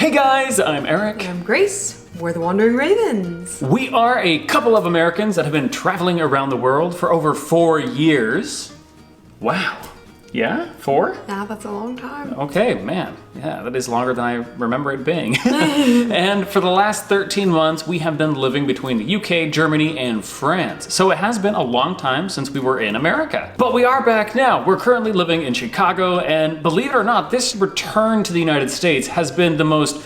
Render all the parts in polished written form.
Hey guys, I'm Eric. I'm Grace. We're the Wandering Ravens. We are a couple of Americans that have been traveling around the world for over 4 years. Wow. Yeah? 4? Yeah, that's a long time. Okay, man. Yeah, that is longer than I remember it being. And for the last 13 months, we have been living between the UK, Germany, and France. So it has been a long time since we were in America. But we are back now. We're currently living in Chicago, and believe it or not, this return to the United States has been the most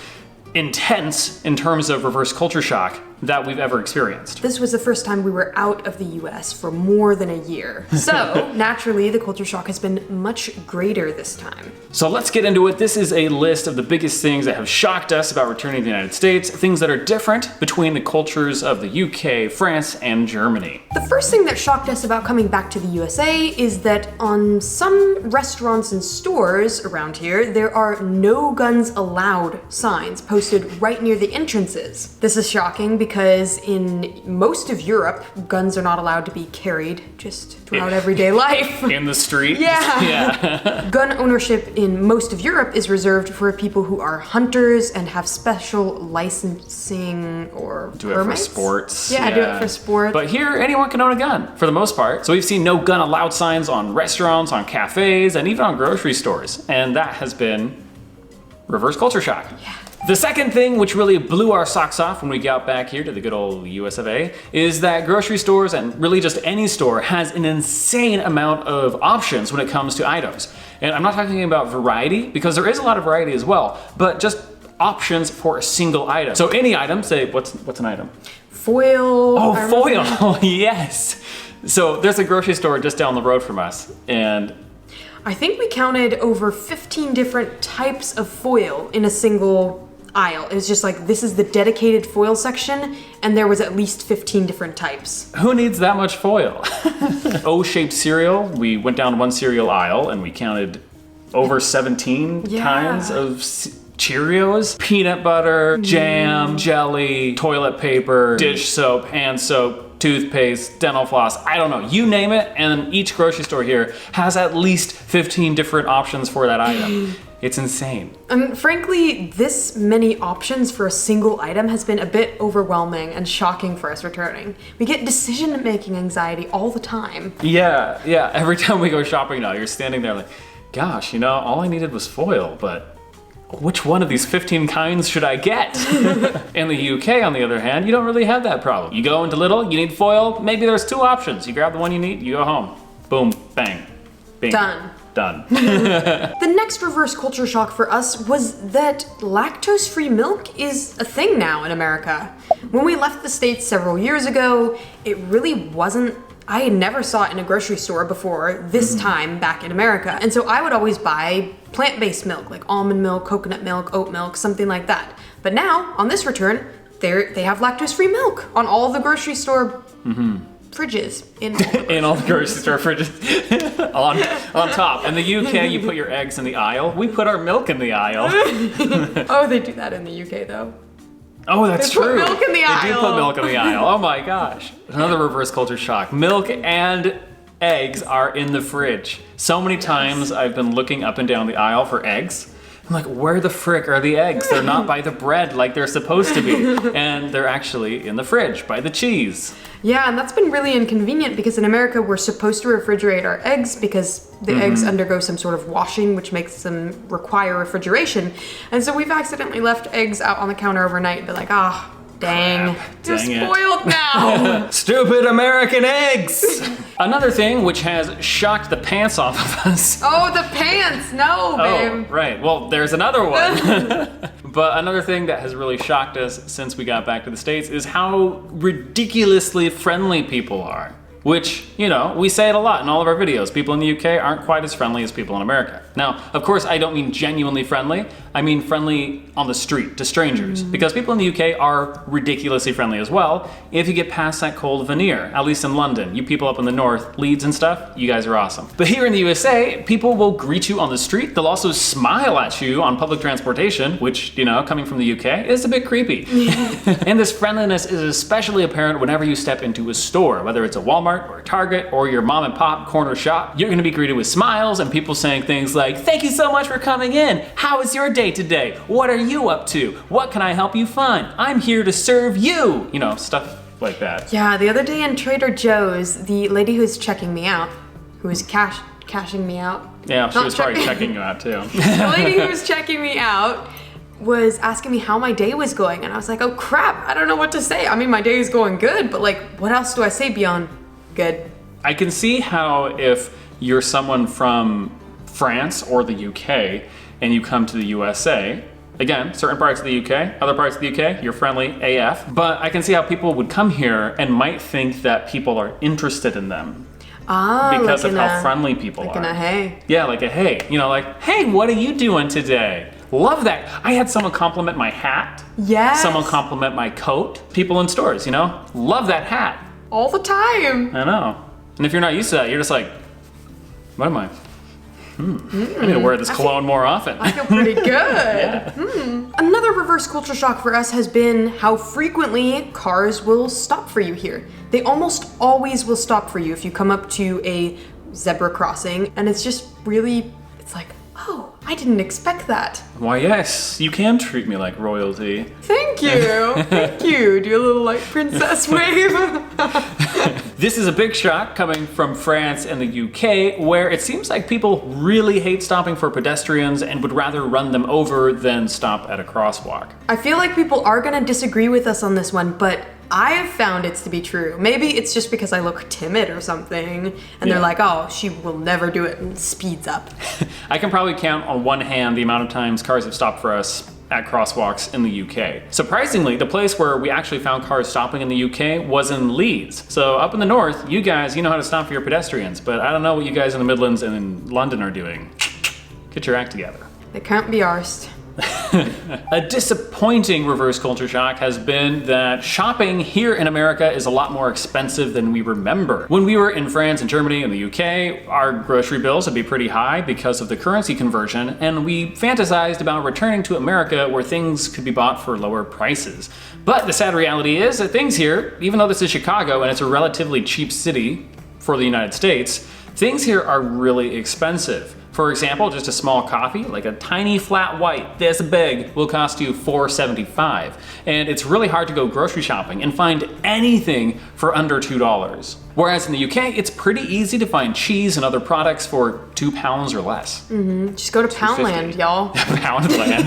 intense in terms of reverse culture shock that we've ever experienced. This was the first time we were out of the US for more than a year. So, naturally, the culture shock has been much greater this time. So let's get into it. This is a list of the biggest things that have shocked us about returning to the United States, things that are different between the cultures of the UK, France, and Germany. The first thing that shocked us about coming back to the USA is that on some restaurants and stores around here, there are no guns allowed signs posted right near the entrances. This is shocking because in most of Europe, guns are not allowed to be carried just throughout everyday life. In the street? Yeah. Gun ownership in most of Europe is reserved for people who are hunters and have special licensing or do it permits. for sports. Yeah, do it for sports. But here, anyone can own a gun, for the most part. So we've seen no gun allowed signs on restaurants, on cafes, and even on grocery stores. And that has been reverse culture shock. Yeah. The second thing, which really blew our socks off when we got back here to the good old US of A, is that grocery stores, and really just any store, has an insane amount of options when it comes to items. And I'm not talking about variety, because there is a lot of variety as well, but options for a single item. So any item, say, what's an item? Foil. Oh, foil, yes. So there's a grocery store just down the road from us, and I think we counted over 15 different types of foil in a single aisle. It was just like, this is the dedicated foil section, and there was at least 15 different types. who needs that much foil? O-shaped cereal, we went down one cereal aisle and we counted over 17 kinds of Cheerios, peanut butter, jam, jelly, toilet paper, dish soap, hand soap, toothpaste, dental floss, I don't know, you name it, and each grocery store here has at least 15 different options for that item. It's insane. Frankly, this many options for a single item has been a bit overwhelming and shocking for us returning. We get decision-making anxiety all the time. Yeah, every time we go shopping now, you're standing there like, gosh, all I needed was foil, but which one of these 15 kinds should I get? In the UK, on the other hand, you don't really have that problem. You go into Lidl, you need foil, maybe there's 2 options. You grab the one you need, you go home. Boom, bang, bing. Done. The next reverse culture shock for us was that lactose-free milk is a thing now in America. When we left the States several years ago, it really wasn't. I had never saw it in a grocery store before this time back in America. And so I would always buy plant-based milk, like almond milk, coconut milk, oat milk, something like that. But now, on this return, they have lactose-free milk on all the grocery store fridges. In all the grocery store fridges. on top. In the UK, you put your eggs in the aisle. We put our milk in the aisle. Oh, they do that in the UK though. Oh, that's true. They put milk in the aisle. They do put milk in the aisle. Oh my gosh. Another reverse culture shock. Milk and eggs are in the fridge. So many times I've been looking up and down the aisle for eggs. I'm like, where the frick are the eggs? They're not by the bread like they're supposed to be. And they're actually in the fridge by the cheese. Yeah, and that's been really inconvenient because in America we're supposed to refrigerate our eggs because the eggs undergo some sort of washing which makes them require refrigeration. And so we've accidentally left eggs out on the counter overnight and be like, dang, they're spoiled now. Stupid American eggs. Another thing which has shocked the pants off of us. Oh, the pants, no, babe. Oh, right, well, there's another one. But another thing that has really shocked us since we got back to the States is how ridiculously friendly people are. Which, we say it a lot in all of our videos. People in the UK aren't quite as friendly as people in America. Now, of course, I don't mean genuinely friendly. I mean friendly on the street to strangers. Because people in the UK are ridiculously friendly as well if you get past that cold veneer, at least in London. You people up in the north, Leeds and stuff, you guys are awesome. But here in the USA, people will greet you on the street. They'll also smile at you on public transportation, which, coming from the UK, is a bit creepy. And this friendliness is especially apparent whenever you step into a store, whether it's a Walmart or a Target or your mom and pop corner shop. You're gonna be greeted with smiles and people saying things like, like, thank you so much for coming in. How was your day today? What are you up to? What can I help you find? I'm here to serve you. You know, stuff like that. Yeah, the other day in Trader Joe's, the lady who's checking me out, who was cashing me out. Yeah, she was probably checking you out too. The lady who was checking me out was asking me how my day was going, and I was like, oh crap, I don't know what to say. I mean, my day is going good, but like, what else do I say beyond good? I can see how if you're someone from France or the UK and you come to the USA, again, certain parts of the UK, other parts of the UK, you're friendly AF, but I can see how people would come here and might think that people are interested in them. Because like of how friendly people like are. Like in a hey. Yeah, like a hey. You know, like, hey, what are you doing today? Love that. I had someone compliment my hat. Yes. Someone compliment my coat. People in stores, you know? Love that hat. All the time. I know. And if you're not used to that, you're just like, what am I? I need to wear this cologne more often. I feel pretty good. Yeah. Another reverse culture shock for us has been how frequently cars will stop for you here. They almost always will stop for you if you come up to a zebra crossing, and it's just really, it's like, oh, I didn't expect that. Why, yes, you can treat me like royalty. Thank you. Thank you. Do a little like princess wave. This is a big shock coming from France and the UK, where it seems like people really hate stopping for pedestrians and would rather run them over than stop at a crosswalk. I feel like people are gonna disagree with us on this one, but I've found it to be true. Maybe it's just because I look timid or something, and they're like, oh, she will never do it, and speeds up. I can probably count on one hand the amount of times cars have stopped for us at crosswalks in the UK. Surprisingly, the place where we actually found cars stopping in the UK was in Leeds. So up in the north, you guys, you know how to stop for your pedestrians, but I don't know what you guys in the Midlands and in London are doing. Get your act together. They can't be arsed. A disappointing reverse culture shock has been that shopping here in America is a lot more expensive than we remember. When we were in France and Germany and the UK, our grocery bills would be pretty high because of the currency conversion, and we fantasized about returning to America where things could be bought for lower prices. But the sad reality is that things here, even though this is Chicago and it's a relatively cheap city for the United States, things here are really expensive. For example, just a small coffee, like a tiny flat white this big, will cost you $4.75. And it's really hard to go grocery shopping and find anything for under $2. Whereas in the UK, it's pretty easy to find cheese and other products for £2 or less. Just go to Poundland, y'all. Poundland.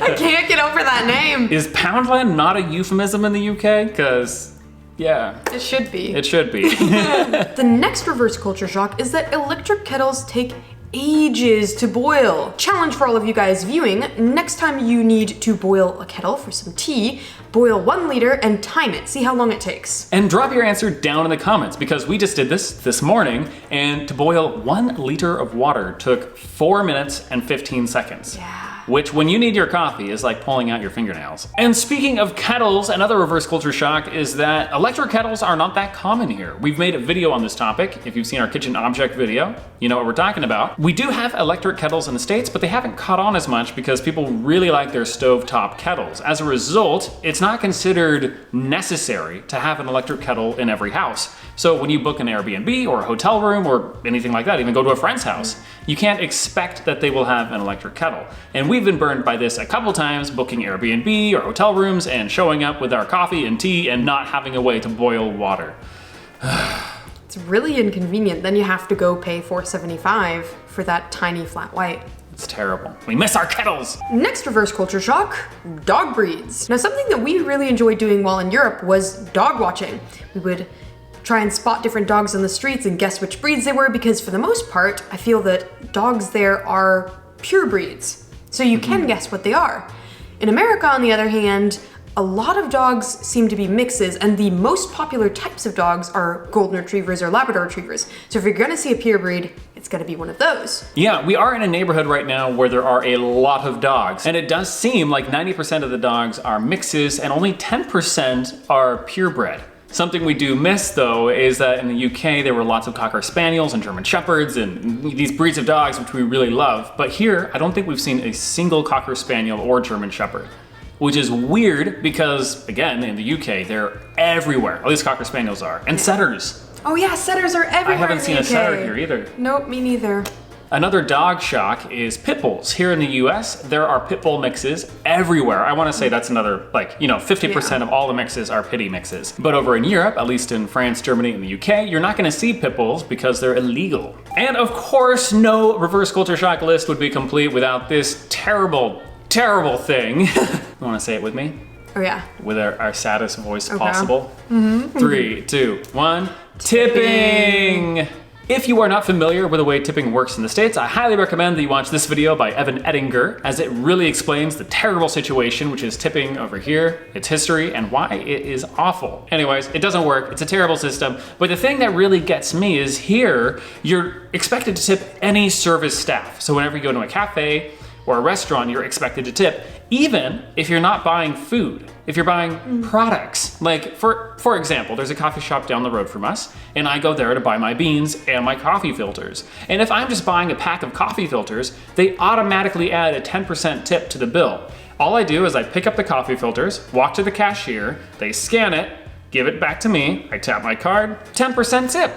I can't get over that name. Is Poundland not a euphemism in the UK? Because, yeah. It should be. It should be. The next reverse culture shock is that electric kettles take ages to boil. Challenge for all of you guys viewing, next time you need to boil a kettle for some tea, boil 1 liter and time it. See how long it takes. And drop your answer down in the comments because we just did this morning, and to boil 1 liter of water took 4 minutes and 15 seconds. Yeah. Which, when you need your coffee, is like pulling out your fingernails. And speaking of kettles, another reverse culture shock is that electric kettles are not that common here. We've made a video on this topic. If you've seen our kitchen object video, you know what we're talking about. We do have electric kettles in the States, but they haven't caught on as much because people really like their stovetop kettles. As a result, it's not considered necessary to have an electric kettle in every house. So when you book an Airbnb or a hotel room or anything like that, even go to a friend's house, you can't expect that they will have an electric kettle. And we've been burned by this a couple times, booking Airbnb or hotel rooms and showing up with our coffee and tea and not having a way to boil water. It's really inconvenient. Then you have to go pay $4.75 for that tiny flat white. It's terrible. We miss our kettles. Next reverse culture shock, dog breeds. Now, something that we really enjoyed doing while in Europe was dog watching. We would try and spot different dogs on the streets and guess which breeds they were, because for the most part, I feel that dogs there are pure breeds. So you can guess what they are. In America, on the other hand, a lot of dogs seem to be mixes, and the most popular types of dogs are golden retrievers or Labrador retrievers. So if you're gonna see a pure breed, it's gonna be one of those. Yeah, we are in a neighborhood right now where there are a lot of dogs, and it does seem like 90% of the dogs are mixes and only 10% are purebred. Something we do miss, though, is that in the UK there were lots of Cocker Spaniels and German Shepherds and these breeds of dogs which we really love. But here, I don't think we've seen a single Cocker Spaniel or German Shepherd, which is weird because, again, in the UK, they're everywhere. At least Cocker Spaniels are. And setters. Oh yeah, setters are everywhere. I haven't seen a setter here either. Nope, me neither. Another dog shock is pit bulls. Here in the US, there are pit bull mixes everywhere. I want to say that's another, 50% of all the mixes are pitty mixes. But over in Europe, at least in France, Germany, and the UK, you're not going to see pit bulls because they're illegal. And of course, no reverse culture shock list would be complete without this terrible, terrible thing. You want to say it with me? Oh yeah. With our saddest voice possible. 3, 2, 1. Tipping! If you are not familiar with the way tipping works in the States, I highly recommend that you watch this video by Evan Ettinger, as it really explains the terrible situation which is tipping over here, its history, and why it is awful. Anyways, it doesn't work, it's a terrible system, but the thing that really gets me is here, you're expected to tip any service staff. So whenever you go to a cafe or a restaurant, you're expected to tip, even if you're not buying food, if you're buying products. Like for example, there's a coffee shop down the road from us, and I go there to buy my beans and my coffee filters. And if I'm just buying a pack of coffee filters, they automatically add a 10% tip to the bill. All I do is I pick up the coffee filters, walk to the cashier, they scan it, give it back to me, I tap my card, 10% tip.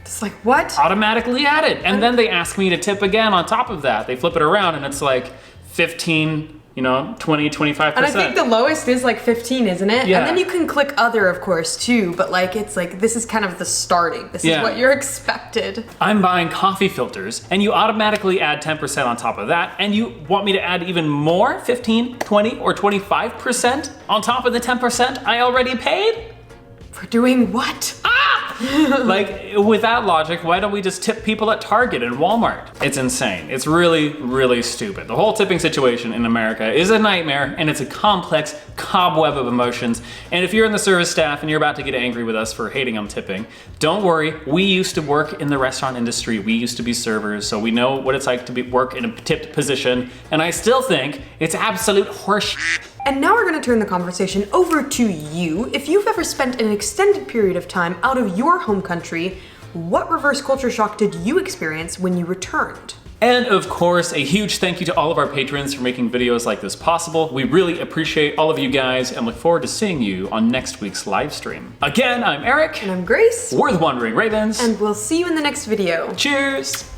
It's like, what? Automatically added. And then they ask me to tip again on top of that. They flip it around and it's like 15, 20, 25%. And I think the lowest is like 15, isn't it? Yeah. And then you can click other, of course, too, but it's like, this is kind of the starting. This is what you're expected. I'm buying coffee filters and you automatically add 10% on top of that, and you want me to add even more, 15, 20, or 25% on top of the 10% I already paid? For doing what? Like, with that logic, why don't we just tip people at Target and Walmart? It's insane. It's really, really stupid. The whole tipping situation in America is a nightmare, and it's a complex cobweb of emotions. And if you're in the service staff and you're about to get angry with us for hating on tipping, don't worry. We used to work in the restaurant industry. We used to be servers, so we know what it's like to work in a tipped position. And I still think it's absolute horseshit. And now we're gonna turn the conversation over to you. If you've ever spent an extended period of time out of your home country, what reverse culture shock did you experience when you returned? And of course, a huge thank you to all of our patrons for making videos like this possible. We really appreciate all of you guys and look forward to seeing you on next week's live stream. Again, I'm Eric. And I'm Grace. We're the Wandering Ravens. And we'll see you in the next video. Cheers!